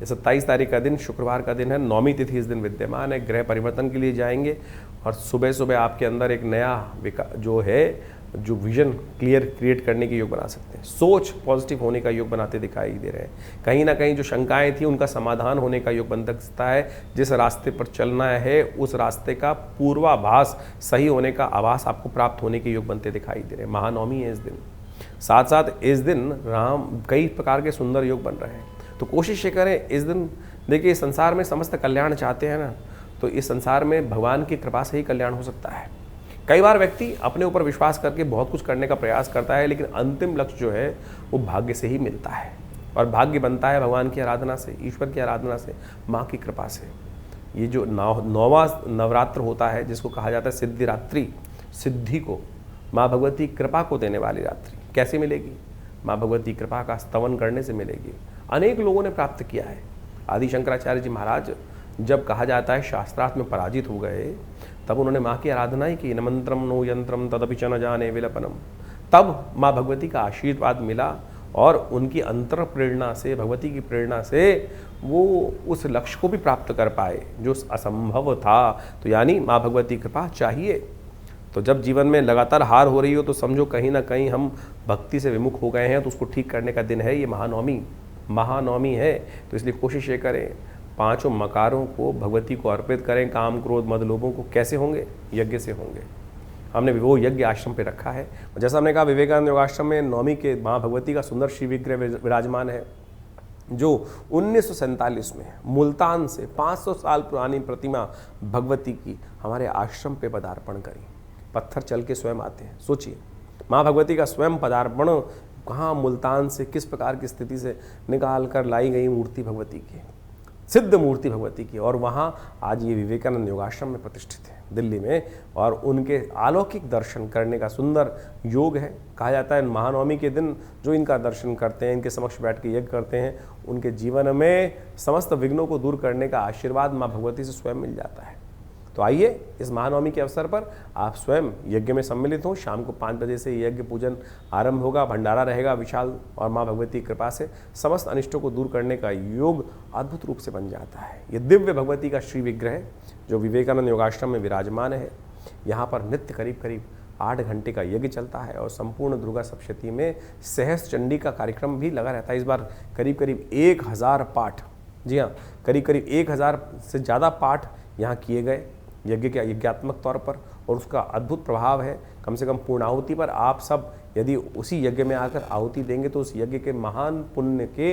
ये 27 तारीख का दिन शुक्रवार का दिन है, नौमी तिथि इस दिन विद्यमान है। ग्रह परिवर्तन के लिए जाएंगे और सुबह सुबह आपके अंदर एक नया जो है जो विजन क्रिएट करने के योग बना सकते हैं। सोच पॉजिटिव होने का योग बनाते दिखाई दे रहे हैं। कहीं ना कहीं जो शंकाएं थी उनका समाधान होने का योग बन सकता है। जिस रास्ते पर चलना है उस रास्ते का पूर्वाभास सही होने का आभास आपको प्राप्त होने के योग बनते दिखाई दे रहे हैं। महानवमी है इस दिन, साथ साथ इस दिन राम कई प्रकार के सुंदर योग बन रहे हैं। तो कोशिश ये करें इस दिन, देखिए संसार में समस्त कल्याण चाहते हैं ना, तो इस संसार में भगवान की कृपा से ही कल्याण हो सकता है। कई बार व्यक्ति अपने ऊपर विश्वास करके बहुत कुछ करने का प्रयास करता है, लेकिन अंतिम लक्ष्य जो है वो भाग्य से ही मिलता है, और भाग्य बनता है भगवान की आराधना से, ईश्वर की आराधना से, माँ की कृपा से। ये जो नौवां नवरात्र होता है जिसको कहा जाता है सिद्धि रात्रि, सिद्धि को, माँ भगवती कृपा को देने वाली रात्रि कैसे मिलेगी? माँ भगवती कृपा का स्तवन करने से मिलेगी। अनेक लोगों ने प्राप्त किया है। आदि शंकराचार्य जी महाराज जब कहा जाता है शास्त्रार्थ में पराजित हो गए, तब उन्होंने माँ की आराधना ही की। न मंत्रम नो यंत्रम तदपि च न जाने विलपनम। तब माँ भगवती का आशीर्वाद मिला और उनकी अंतर प्रेरणा से, भगवती की प्रेरणा से वो उस लक्ष्य को भी प्राप्त कर पाए जो असंभव था। तो यानी माँ भगवती कृपा चाहिए। तो जब जीवन में लगातार हार हो रही हो तो समझो कहीं ना कहीं हम भक्ति से विमुख हो गए हैं, तो उसको ठीक करने का दिन है ये महानवमी है। तो इसलिए कोशिश ये करें, पांचों मकारों को भगवती को अर्पित करें। काम क्रोध मद लोभों को कैसे होंगे? यज्ञ से होंगे। हमने वो यज्ञ आश्रम पे रखा है। जैसा हमने कहा विवेकानंद योगाश्रम में नवमी के माँ भगवती का सुंदर श्री विग्रह विराजमान है, जो 1947 में मुल्तान से 500 साल पुरानी प्रतिमा भगवती की हमारे आश्रम पे पदार्पण करी। पत्थर चल के स्वयं आते हैं। सोचिए, माँ भगवती का स्वयं पदार्पण कहाँ, मुल्तान से किस प्रकार की स्थिति से निकाल कर लाई गई मूर्ति भगवती की, सिद्ध मूर्ति भगवती की, और वहाँ आज ये विवेकानंद योगाश्रम में प्रतिष्ठित है दिल्ली में, और उनके अलौकिक दर्शन करने का सुंदर योग है। कहा जाता है महानवमी के दिन जो इनका दर्शन करते हैं, इनके समक्ष बैठ के यज्ञ करते हैं, उनके जीवन में समस्त विघ्नों को दूर करने का आशीर्वाद माँ भगवती से स्वयं मिल जाता है। तो आइए इस महानवमी के अवसर पर आप स्वयं यज्ञ में सम्मिलित हों। शाम को 5 बजे से यज्ञ पूजन आरंभ होगा, भंडारा रहेगा विशाल, और माँ भगवती की कृपा से समस्त अनिष्टों को दूर करने का योग अद्भुत रूप से बन जाता है। ये दिव्य भगवती का श्री विग्रह जो विवेकानंद योगाश्रम में विराजमान है, यहाँ पर नित्य करीब करीब 8 घंटे का यज्ञ चलता है, और संपूर्ण दुर्गा सप्तशती में सहस्त्र चंडी का कार्यक्रम भी लगा रहता है। इस बार करीब करीब 1000 पाठ, जी हाँ, करीब करीब 1000 से ज़्यादा पाठ यहाँ किए गए यज्ञ के यज्ञात्मक तौर पर, और उसका अद्भुत प्रभाव है। कम से कम पूर्णाहुति पर आप सब यदि उसी यज्ञ में आकर आहुति देंगे तो उस यज्ञ के महान पुण्य के